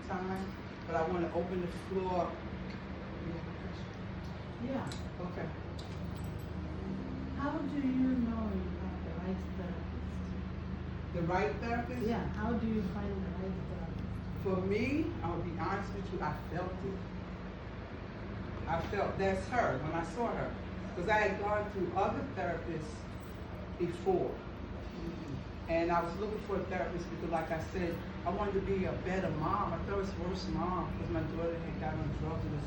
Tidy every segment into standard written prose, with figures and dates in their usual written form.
time, but I want to open the floor. Yeah. Okay. How do you know you have the right therapist? The right therapist? Yeah. How do you find the right therapist? For me, I'll be honest with you, I felt it. I felt that's her when I saw her. Because I had gone through other therapists before. And I was looking for a therapist because, like I said, I wanted to be a better mom. I thought it was worse mom because my daughter had gotten on drugs. It was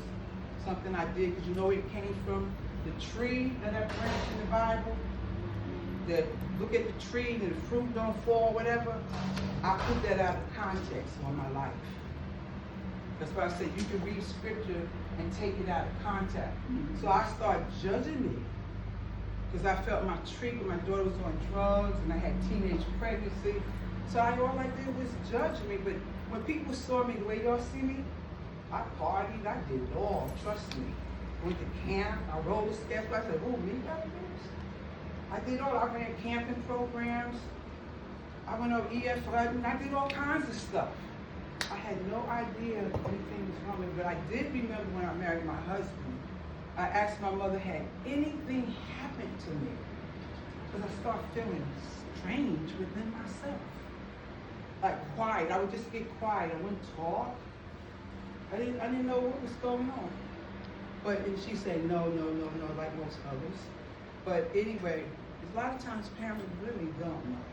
something I did because you know it came from the tree that I branched in the Bible. That look at the tree and the fruit don't fall, whatever. I put that out of context on my life. That's why I said you can read scripture and take it out of context. So I started judging me because I felt my tree when my daughter was on drugs and I had teenage pregnancy. So all I did was judge me. But when people saw me the way y'all see me, I partied, I did it all, trust me. Went to camp, I roller skates. I said, oh, me got this? I did all, I ran camping programs. I went over EF flooding, I did all kinds of stuff. I had no idea anything was wrong with me, but I did remember when I married my husband, I asked my mother, had anything happened to me? Because I started feeling strange within myself. Like quiet, I would just get quiet, I wouldn't talk. I didn't know what was going on. And she said, no, like most others. But anyway, a lot of times parents really don't know.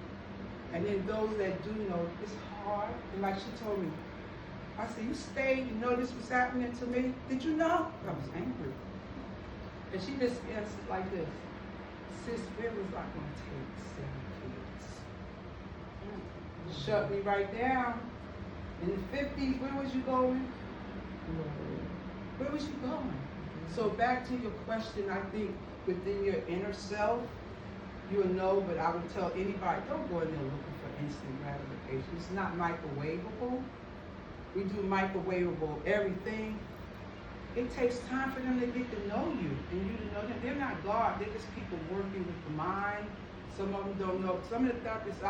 And then those that do know, it's hard. And like she told me, I said, you stayed, you know this was happening to me? Did you know? I was angry. And she just answered like this. Sis, where was I going to take 7 kids? Shut me right down. In the 50s, where was you going? Where was you going? So back to your question, I think within your inner self, you'll know, but I would tell anybody, don't go in there looking for instant gratification. It's not microwavable. We do microwavable everything. It takes time for them to get to know you and you to know them. They're not God, they're just people working with the mind. Some of them don't know. Some of the therapists,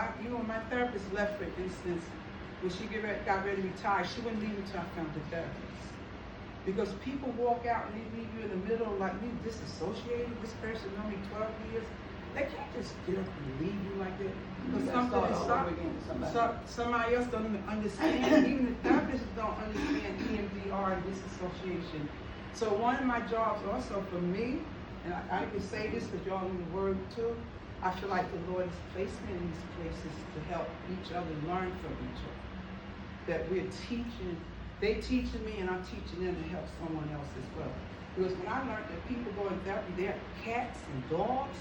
my therapist left, for instance, when she got ready to retire, she wouldn't leave until I found the therapist. Because people walk out and they leave you in the middle, like you disassociated. This person know me 12 years. They can't just get up and leave you like that. Because somebody else don't even understand. Even the therapists don't understand EMDR and disassociation. So one of my jobs also for me, and I can say this because y'all know the word too, I feel like the Lord has placed me in these places to help each other learn from each other. That we're teaching, they teaching me and I'm teaching them to help someone else as well. Because when I learned that people go in therapy, they're cats and dogs,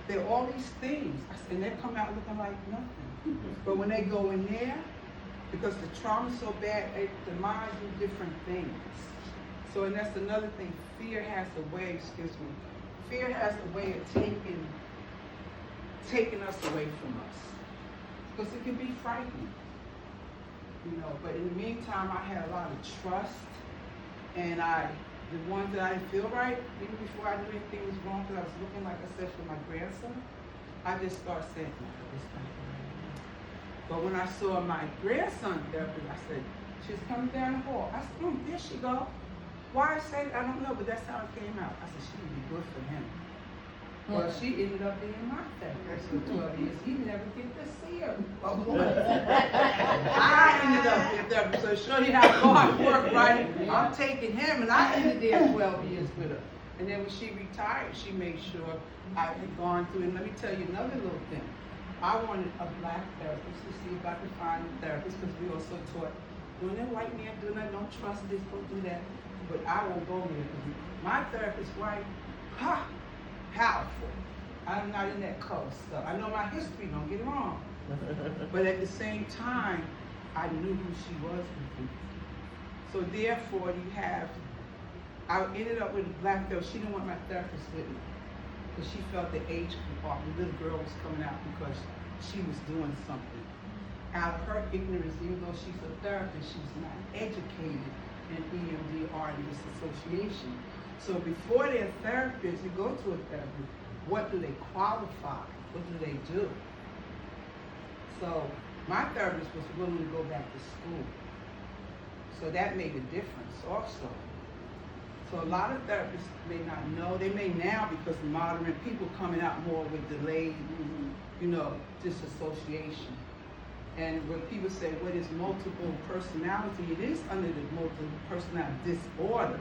they're all these things, and they come out looking like nothing. But when they go in there, because the trauma's so bad, the mind do different things. So, and that's another thing, fear has a way, fear has a way of taking us away from us. Because it can be frightening. But in the meantime, I had a lot of trust, and the ones that I didn't feel right, even before I knew anything was wrong, because I was looking, like I said, for my grandson, I just started saying, no, this not right. But when I saw my grandson therapist, I said, she's coming down the hall. I said, there she go. Why I say that, I don't know, but that's how it came out. I said, she would be good for him. Well, she ended up being my therapist for 12 years. He never get to see her. I ended up being therapist. So show you how God worked, right? I'm taking him, and I ended there 12 years with her. And then when she retired, she made sure I had gone through. And let me tell you another little thing. I wanted a black therapist to see if I could find a therapist, because we also taught, when that white man doing that, don't trust this, don't do that. But I won't go there because my therapist, white, powerful. I'm not in that cult stuff. I know my history, don't get it wrong. But at the same time, I knew who she was with me. So therefore, I ended up with a black girl. She didn't want my therapist with me because she felt the age group off. The little girl was coming out because she was doing something. Out of her ignorance, even though she's a therapist, she's not educated in EMDR and disassociation. So before they're therapists, you go to a therapist, what do they qualify? What do they do? So my therapist was willing to go back to school. So that made a difference also. So a lot of therapists may not know. They may now because of modern people coming out more with delayed, disassociation. And when people say, what is multiple personality? It is under the multiple personality disorder.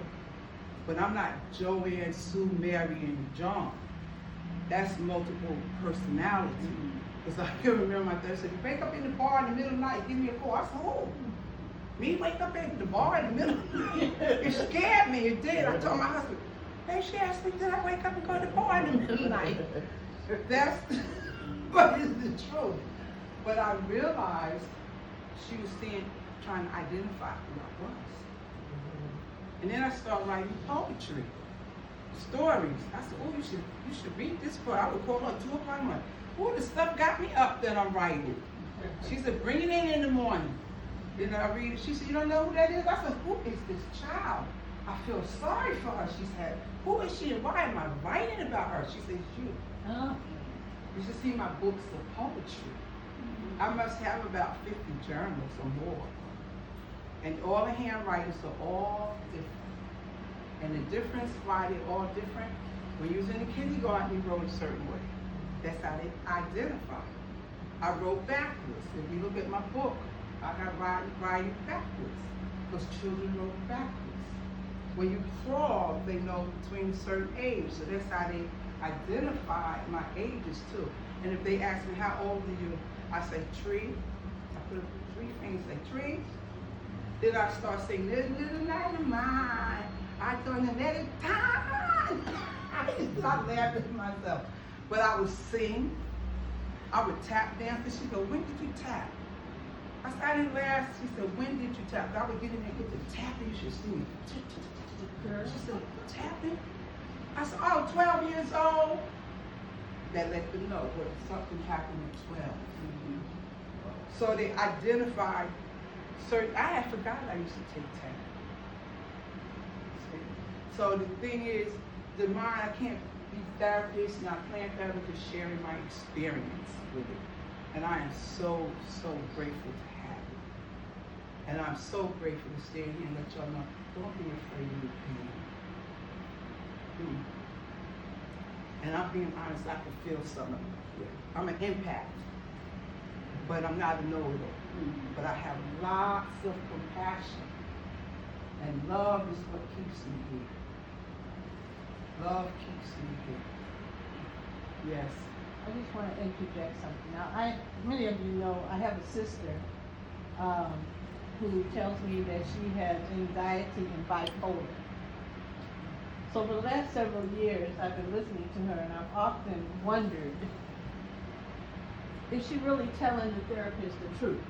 But I'm not JoAnn, Sue, Mary, and John. That's multiple personality. Because I can remember my therapist said, you wake up in the bar in the middle of the night, give me a call. I said, oh, me wake up in the bar in the middle of the night? It scared me, it did. I told my husband, hey, she asked me, did I wake up and go to the bar in the middle of the night? But it's the truth. But I realized she was trying to identify who I was. And then I started writing poetry, stories. I said, oh, you should read this book. I would call her 2 o'clock in the morning. Oh, the stuff got me up that I'm writing. She said, bring it in the morning. Then I read it. She said, you don't know who that is? I said, who is this child? I feel sorry for her. She said, who is she and why am I writing about her? She said, you. You should see my books of poetry. I must have about 50 journals or more. And all the handwritings are all different. And the difference why they're all different, when you was in the kindergarten, you wrote a certain way. That's how they identify. I wrote backwards. If you look at my book, I got writing backwards. Because children wrote backwards. When you crawl, they know between a certain age. So that's how they identify my ages too. And if they ask me, how old are you? I say, 3. I put 3 fingers, say, 3. Then I start saying, this little light of mine, I don't know that time. I just start laughing at myself. But I would sing, I would tap dance, and she'd go, when did you tap? I said, I didn't laugh. She said, when did you tap? I would get in there and get the tapping, you should see me. She said, tapping? I said, oh, 12 years old. That let them know what something happened at 12. So they identified certain, I had forgotten I used to take tap. So the thing is, the mind, I can't be therapist, not playing therapist, just sharing my experience with it. And I am so, so grateful to have it. And I'm so grateful to stand here and let y'all know, don't be afraid of your pain. And I'm being honest, I can feel some of it. I'm an empath, but I'm not a know-it-all. But I have lots of compassion. And love is what keeps me here. Love keeps me here. Yes. I just want to interject something. Now, many of you know, I have a sister who tells me that she has anxiety and bipolar. So for the last several years, I've been listening to her, and I've often wondered, is she really telling the therapist the truth?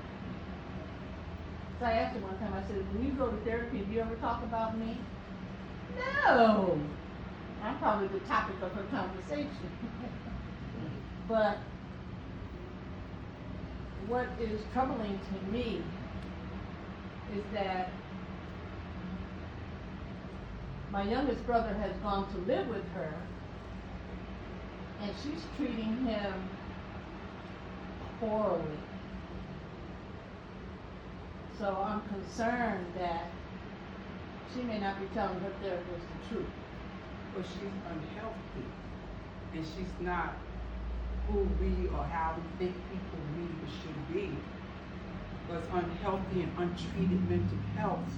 So I asked her one time, I said, when you go to therapy, do you ever talk about me? No. I'm probably the topic of her conversation. But what is troubling to me is that my youngest brother has gone to live with her, and she's treating him poorly. So I'm concerned that she may not be telling her therapist the truth. But she's unhealthy, and she's not who we or how we think people need or should be. Because unhealthy and untreated mental health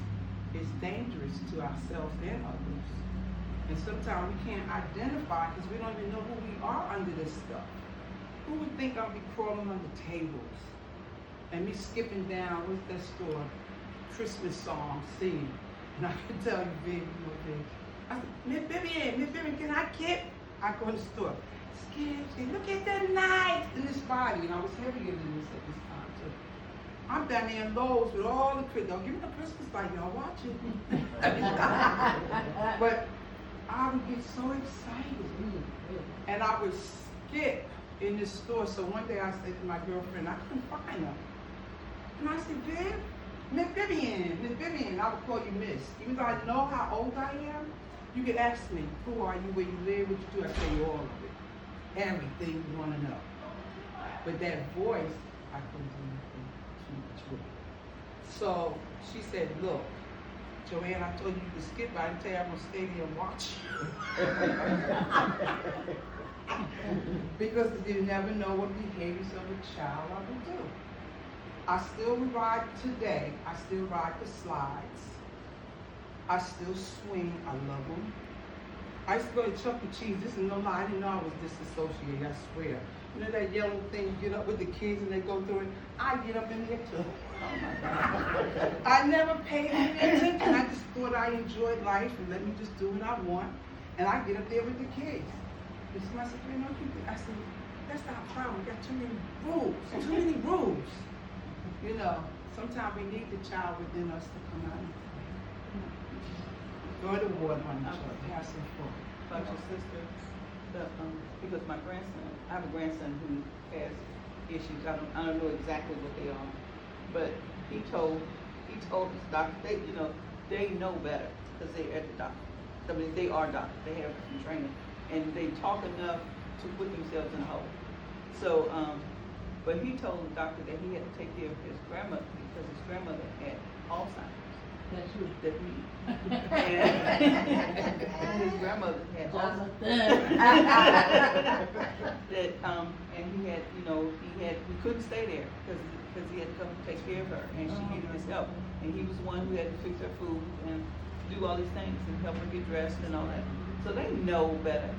is dangerous to ourselves and others. And sometimes we can't identify because we don't even know who we are under this stuff. Who would think I'll be crawling under tables and me skipping down, what's that store, Christmas song, singing. And I can tell you, baby, I said, Miss Vivian, can I get? I go in the store. Scared, look at that knife in this body. And I was heavier than this at this time, too. I'm down there in Lowe's with all the Christmas. Don't give me the Christmas light, y'all watch it. But I would get so excited. And I would skip in this store. So one day I said to my girlfriend, I couldn't find her. And I said, Miss Vivian, I would call you Miss. Even though I know how old I am, you could ask me, who are you, where you live, what you do, I tell you all of it. Everything you want to know. But that voice, I couldn't do anything too much with. So she said, look, JoAnn, I told you you could skip, but I didn't tell you I'm gonna stay there and watch you. Because you never know what behaviors of a child are gonna do. I still ride today. I still ride the slides. I still swing. I love them. I used to go to Chuck E. Cheese. This is no lie. I didn't know I was disassociated. I swear. You know that yellow thing, you get up with the kids and they go through it? I get up in there too. Oh my God. I never paid any attention. I just thought I enjoyed life and let me just do what I want. And I get up there with the kids. And somebody said, you know, I said, that's not a problem. We got too many rules. Too many rules. You know, sometimes we need the child within us to come out and throw the water on each other, have some fun. About your sister, because my grandson, I have a grandson who has issues. I don't know exactly what they are, but he told his doctor, they know better because they're at the doctor. I mean, they are doctors. They have some training, and they talk enough to put themselves in a hole. So, but he told the doctor that he had to take care of his grandmother because his grandmother had Alzheimer's. That's true. That me. And his grandmother had Alzheimer's. That and he had, he couldn't stay there because he had to come take care of her and she needed his help. And he was the one who had to fix her food and do all these things and help her get dressed and all that. So they know better.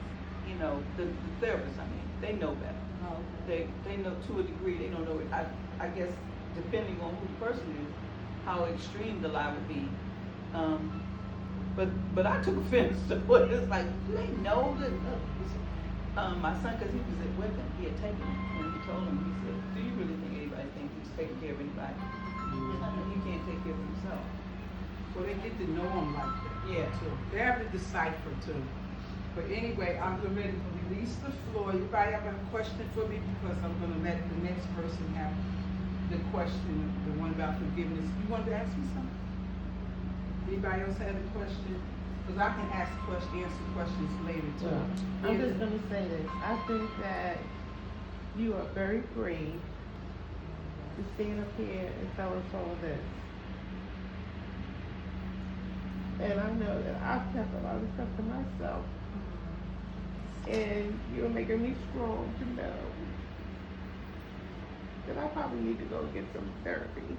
The therapists, they know better. Oh, They know to a degree. They don't know it. I guess depending on who the person is, how extreme the lie would be. But I took offense to it. It's like, do they know that? My son, because he was with him, he had taken him, and he told him, he said, do you really think anybody thinks he's taking care of anybody? He can't take care of himself. So they get to know them like that. Yeah. Too. They have to decipher too. But anyway, I'm ready to release the floor. Anybody have a question for me? Because I'm going to let the next person have the question, the one about forgiveness. You wanted to ask me something? Anybody else have a question? Because I can answer questions later too. Well, I'm just gonna say this. I think that you are very brave to stand up here and tell us all this. And I know that I've kept a lot of stuff to myself. And you're making me strong to know that I probably need to go get some therapy.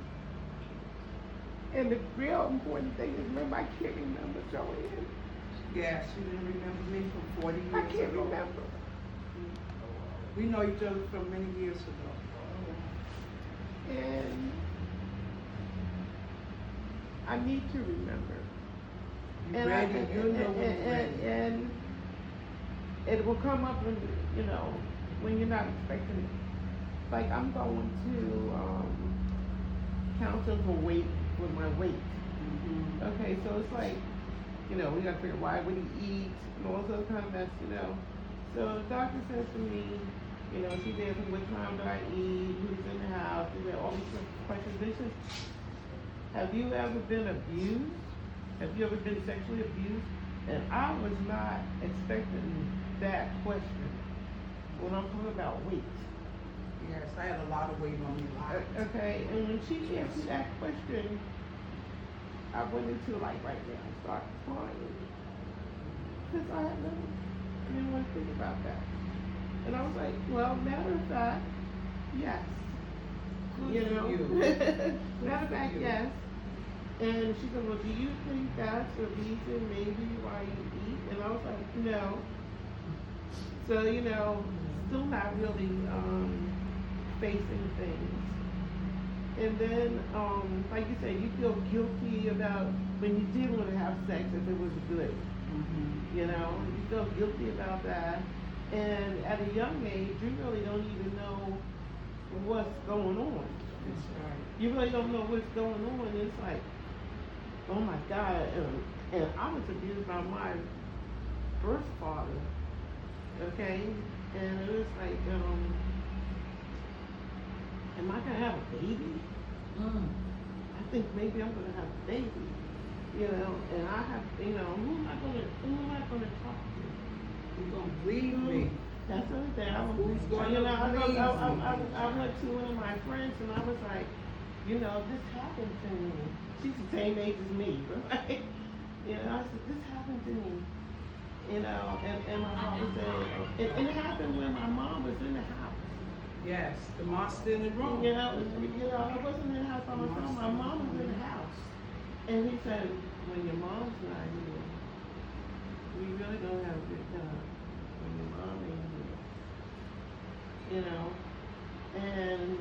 And the real important thing is, remember, I can't remember JoAnn. Yes, you didn't remember me from 40 years ago. I can't remember. We know each other from many years ago. And I need to remember. You ready? You know when you're ready. And it will come up when you're not expecting it. Like I'm going to counseling for weight with my weight. Mm-hmm. Okay, so it's like, we gotta figure why would he eat and all this other kind of mess, So the doctor says to me, she's asking what time do I eat, who's in the house, all these questions. This is, have you ever been abused? Have you ever been sexually abused? And I was not expecting that question when I'm talking about weight. Yes, I had a lot of weight on me. Okay, and when she asked me that question, I went into right now, started crying. Because I didn't want to think about that. And I was like, well, matter of fact, yes. Good for you. Matter of fact, yes. And she said, well, do you think that's a reason maybe why you eat? And I was like, no. So, still not really facing things. And then, like you said, you feel guilty about when you did want to have sex if it was good. Mm-hmm. You feel guilty about that. And at a young age, you really don't even know what's going on. That's right. You really don't know what's going on. It's like, oh my God. And I was abused by my birth father. Okay? And it was like, am I gonna have a baby? I think maybe I'm gonna have a baby. And I have, who am I gonna talk to? You're going to believe me. That's the other thing. Who's going to I believe went to one of my friends and I was like, this happened to me. she's the same age as me, right? You know, I said, this happened to me. You know, and my mom would say, and it happened when my mom was in the house. Yes, the monster in the room. I wasn't in the house by myself. My mom was in the house. And he said, when your mom's not here, we really don't have a good time. When your mom ain't here. You know? And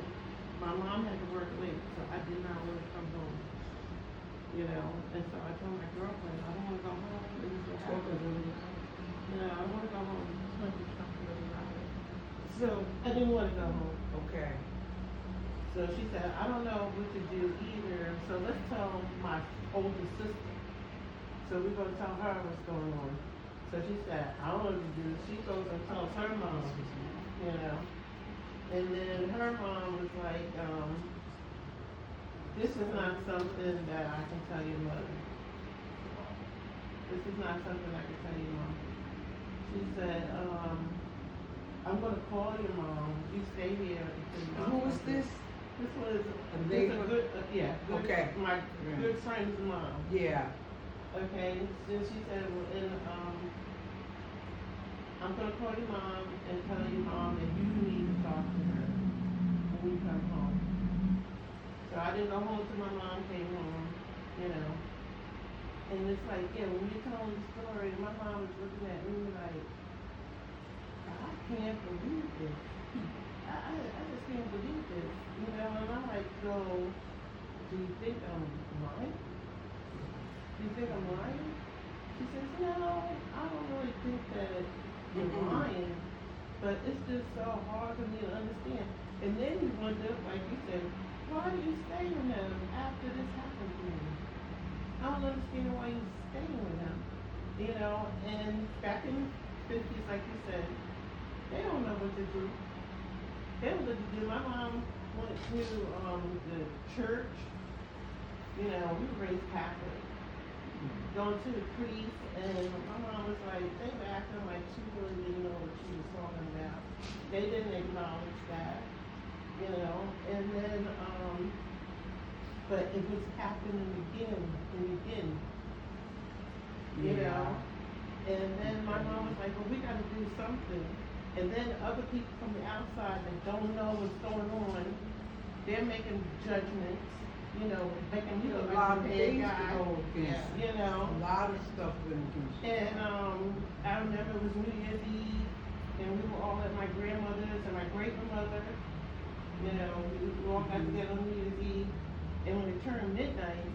my mom had to work late, so I did not want to come home. You know? And so I told my girlfriend, I don't want to go home. This is what happened. You know, I want to go home. So I didn't want to go home. Okay. So she said, I don't know what to do either, so let's tell my older sister. So we're going to tell her what's going on. So she said, I don't know what to do. She goes and tells her mom, you know. And then her mom was like, this is not something that I can tell your mother. This is not something I can tell your mom. She said, I'm going to call your mom. You stay here until your mom. Who was this? This was A neighbor? good, good, Okay. my good friend's mom. Yeah. Okay, so she said, well, and, I'm gonna call your mom and tell your mom that you need to talk to her when you come home. So I didn't go home till my mom came home, you know. And it's like, yeah, when you're telling the story, my mom was looking at me like, I can't believe this. I just can't believe this, you know. And I'm like, so, do you think I'm lying? Do you think I'm lying? She says, no, I don't really think that you're lying, but it's just so hard for me to understand. And then you wonder, like you said, why do you stay with them after this happened to me? I don't understand why you stay with them, you know. And back in the 50s, like you said, they don't know what to do. They don't know what to do. My mom went to the church. You know, we were raised Catholic. Going to the priest, and my mom was like, they were acting like she really didn't know what she was talking about. They didn't acknowledge that, you know. And then, but it was happening again and again, you know. And then my mom was like, well, we got to do something. And then other people from the outside that don't know what's going on, they're making judgments, you know, making me look A lot like of a bad things guy, to go against. you know. A lot of stuff went against you. And I remember it was New Year's Eve, and we were all at my grandmother's and my great-grandmother. You know, we all got together on New Year's Eve, and when it turned midnight,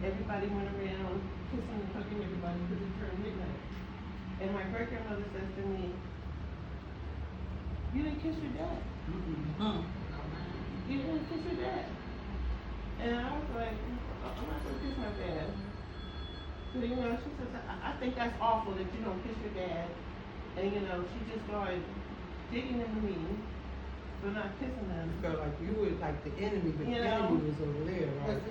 everybody went around kissing and hugging everybody because it turned midnight. And my great-grandmother says to me, you didn't kiss your dad. You didn't kiss your dad. And I was like, I'm not gonna kiss my dad. So, you know, she says, I think that's awful that you don't kiss your dad. And, you know, she just started digging into me for not kissing him. You felt like you were like the enemy, but You the know. enemy was over there, right?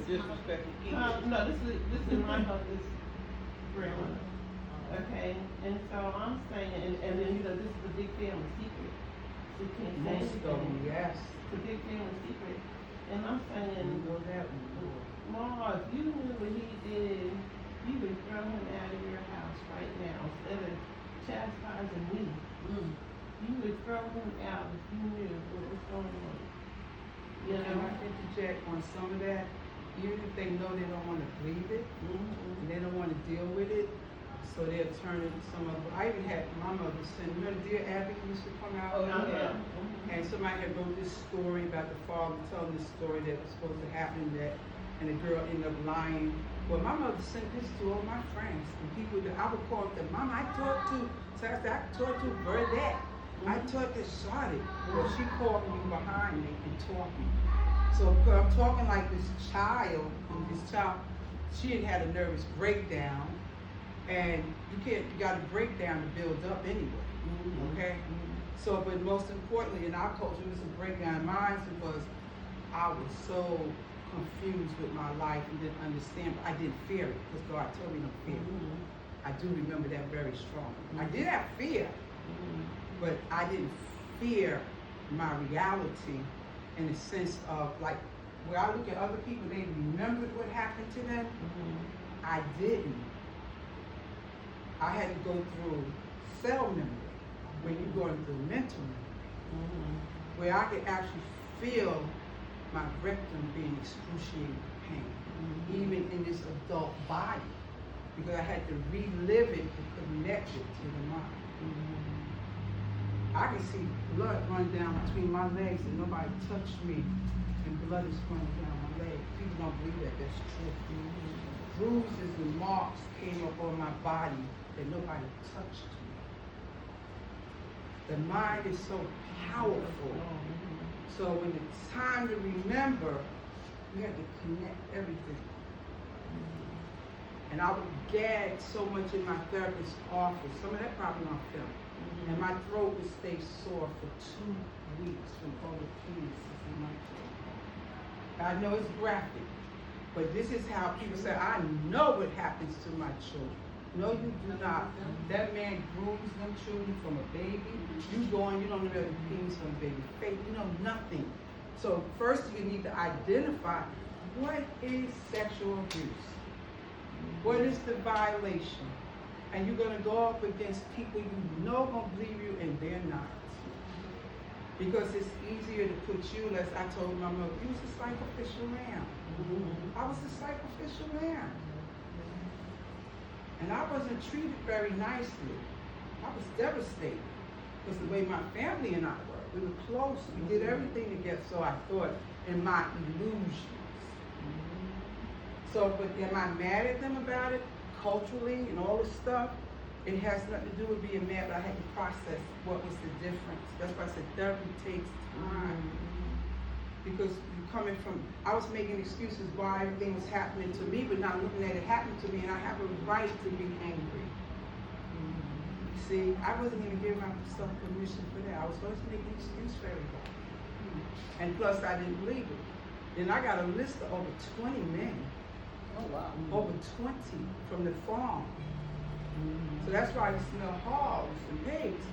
Disrespectful kids. No, this is my mother's grandmother. Okay, and so I'm saying, and then, you know, this is a big family secret. So you can't say Most of them, anything. yes. It's a big family secret. And I'm You saying, know that one. Ma, if you knew what he did, you would throw him out of your house right now instead of chastising me. You would throw him out if you knew what was going on. You Can know? I interject on some of that? Even if they know they don't want to believe it, and they don't want to deal with it, so they'll turn it to some other. I even had my mother send, remember Dear Abby used to come out? Oh, yeah. And somebody had wrote this story about the father telling this story that was supposed to happen, that, and the girl ended up lying. Well, my mother sent this to all my friends, and people that I would call them, Mom, I talked to, so I said, I talked to Bernadette. I talked to Charlotte. Well, she called me behind me and talking. So I'm talking like this child, and this child, she had had a nervous breakdown, and you got a breakdown to build up anyway, okay? So, but most importantly, in our culture, it was a breakdown. Mine was, I was so confused with my life and didn't understand, but I didn't fear it, because God told me don't fear it. I do remember that very strongly. I did have fear, but I didn't fear my reality in the sense of, like, where I look at other people, they remembered what happened to them. I didn't. I had to go through cell memory, when you're going through mental memory, where I could actually feel my rectum being excruciating pain, even in this adult body, because I had to relive it to connect it to the mind. I can see blood run down between my legs and nobody touched me, and blood is running down my leg. People don't believe that, that's true. Bruises and marks came up on my body that nobody touched me. The mind is so powerful. So when it's time to remember, we have to connect everything. And I would gag so much in my therapist's office. Some of that probably on film. And my throat would stay sore for 2 weeks from all the penises in my throat. I know it's graphic, but this is how people say, I know what happens to my children. No, you do not. That man grooms them children from a baby. You go on, you don't know the penis from a baby face. You know nothing. So first you need to identify what is sexual abuse. What is the violation? And you're going to go up against people you know going to believe you and they're not. Because it's easier to put you, as I told my mother, you was a sacrificial lamb. I was a sacrificial lamb. And I wasn't treated very nicely. I was devastated. Because the way my family and I were, we were close, we did everything together, so I thought, in my illusions. So, but am I mad at them about it? Culturally and all this stuff? It has nothing to do with being mad, but I had to process what was the difference. That's why I said therapy takes time. Because you're coming from, I was making excuses why everything was happening to me, but not looking at it happened to me, and I have a right to be angry. See, I wasn't even giving myself permission for that. I was supposed to make an excuse for everybody. And plus, I didn't believe it. Then I got a list of over 20 men. Oh, wow. Over 20 from the farm. So that's why I smell hogs and pigs.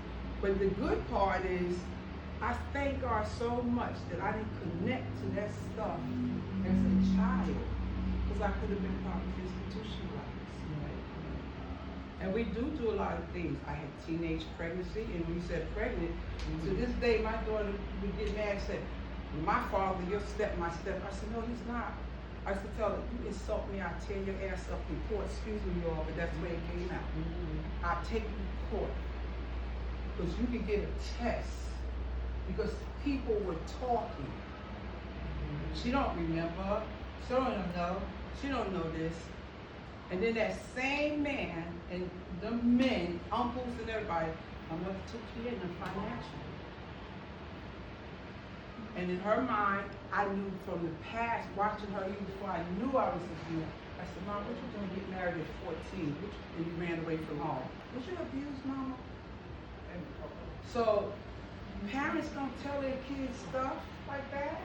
But the good part is, I thank God so much that I didn't connect to that stuff as a child, because I could have been probably institutionalized. And we do a lot of things. I had teenage pregnancy, and when you said pregnant, to this day my daughter would get mad and say, my father, my step. I said, no, he's not. I used to tell her, you insult me, I'll tear your ass up in court. Excuse me, y'all, but that's the way it came out. I'll take you to court. Because you could get a test. Because people were talking. She don't remember. She don't know. She don't know this. And then that same man and the men, uncles and everybody, my mother took care of them financially. And in her mind, I knew from the past, watching her even before I knew I was abused. I said, Mom, what you doing get married at 14? And you ran away from home. Was you abused, Mama? And so parents don't tell their kids stuff like that.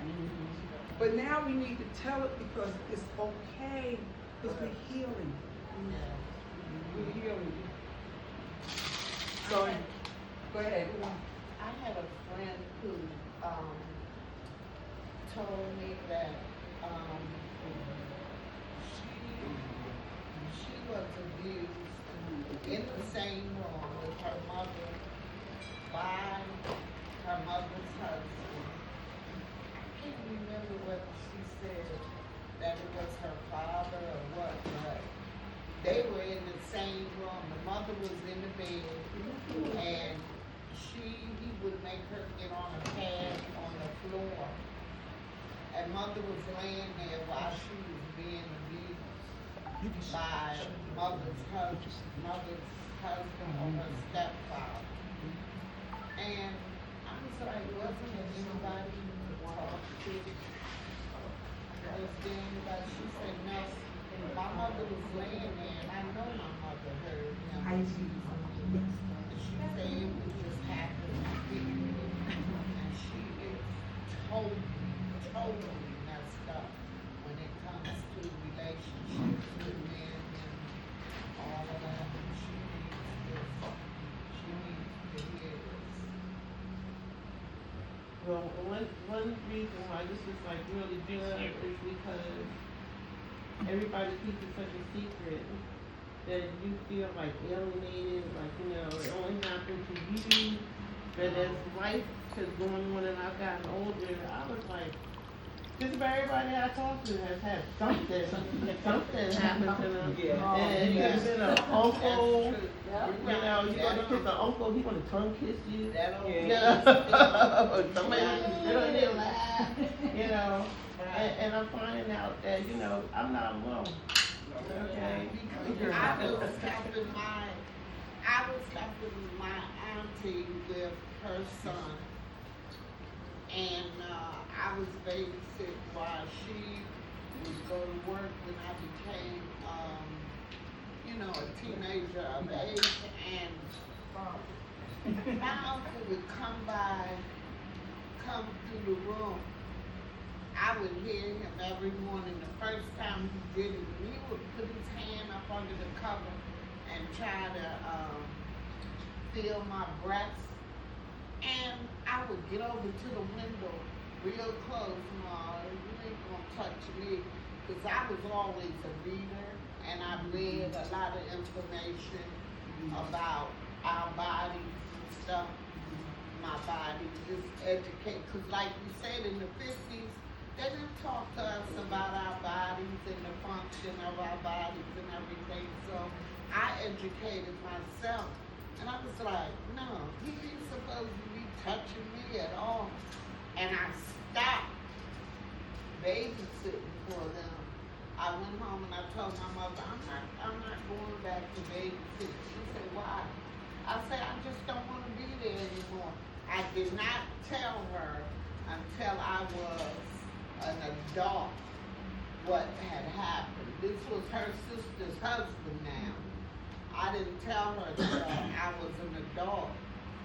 But now we need to tell it because it's okay. Because we're healing. We're healing. So, go ahead. I had a friend who told me that she was abused in the same room with her mother by her mother's husband. I can't remember whether she said that it was her father or what, but they were in the same room. The mother was in the bed, and he would make her get on a pad on the floor. And mother was laying there while she was being abused by mother's husband or her stepfather. And I was like, wasn't there anybody to talk to? Was there anybody? She said, no. My mother was laying there, and I know my mother heard him. She said it was just happening to be. And she is totally messed up when it comes to relationships with men and all of that. And she needs to hear this. Well, one reason why this is like really good is because everybody keeps it such a secret that you feel like alienated, like, you know, it only happened to you. But as life has gone on and I've gotten older, I was like, just about everybody I talk to has had something happen to them. Yeah. And it could have been an uncle, Yeah. you know, you want to kiss an uncle, he want to tongue kiss you. That old Yeah. You know, somebody wants to sit on there laugh, you know, and I'm finding out that, you know, I'm not alone. Okay. I was helping my auntie with her son, and I was babysit while she would go to work when I became, you know, a teenager of age, and my uncle would come through the room. I would hear him every morning. The first time he did it, he would put his hand up under the cover and try to feel my breasts. And I would get over to the window real close. No, you ain't gonna touch me. Because I was always a reader, and I read a lot of information about our bodies and stuff. My body, just educate. Because like you said, in the 50s, they didn't talk to us about our bodies and the function of our bodies and everything. So I educated myself. And I was like, no, he ain't supposed to be touching me at all. And I stopped babysitting for them. I went home and I told my mother, I'm not going back to babysit. She said, why? I said, I just don't want to be there anymore. I did not tell her until I was an adult what had happened. This was her sister's husband now. I didn't tell her that I was an adult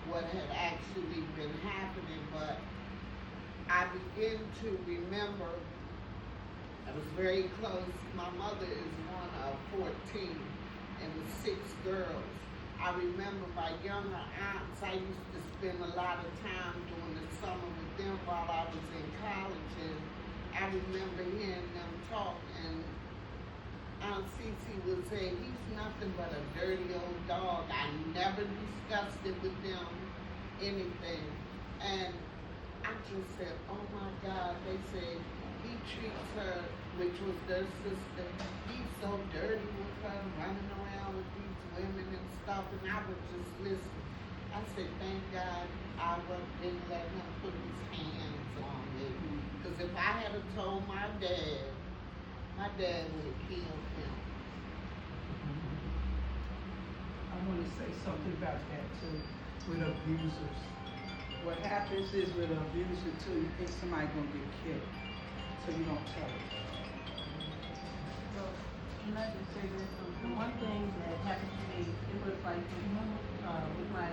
what had actually been happening, but I began to remember. I was very close. My mother is one of 14 and with 6 girls. I remember my younger aunts. I used to spend a lot of time during the summer with them while I was in college, and I remember hearing them talk, and Aunt Cece would say, he's nothing but a dirty old dog. I never discussed it with them, anything. And I just said, oh my God, they said, he treats her, which was their sister, he's so dirty with her, running around with these women and stuff, and I would just listen. I said, thank God I didn't let him put his hands on me. Because if I had told my dad would have killed him. I want to say something about that too, with abusers. What happens is with an abuser too, you think somebody's gonna get killed, so you don't tell it. So, can I just say this? The one thing that happened to me, it was like with my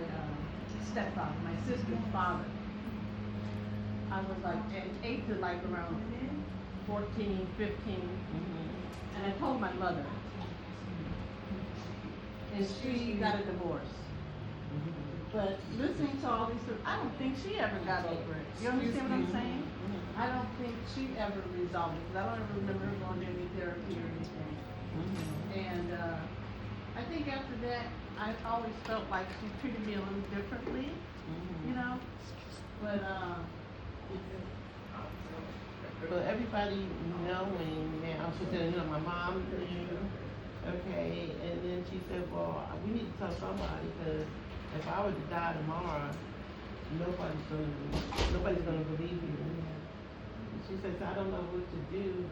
stepfather, my sister's father. I was like age to like around 14, 15, and I told my mother, and she got a divorce. But listening to all these things, I don't think she ever got over it. You understand what I'm saying? I don't think she ever resolved it, because I don't ever remember her going to any therapy or anything. And I think after that, I always felt like she treated me a little differently, you know? But So everybody knowing now, she said, you know, my mom knew, okay, and then she said, well, we need to tell somebody, because if I were to die tomorrow, nobody's gonna believe you. She says, I don't know what to do. She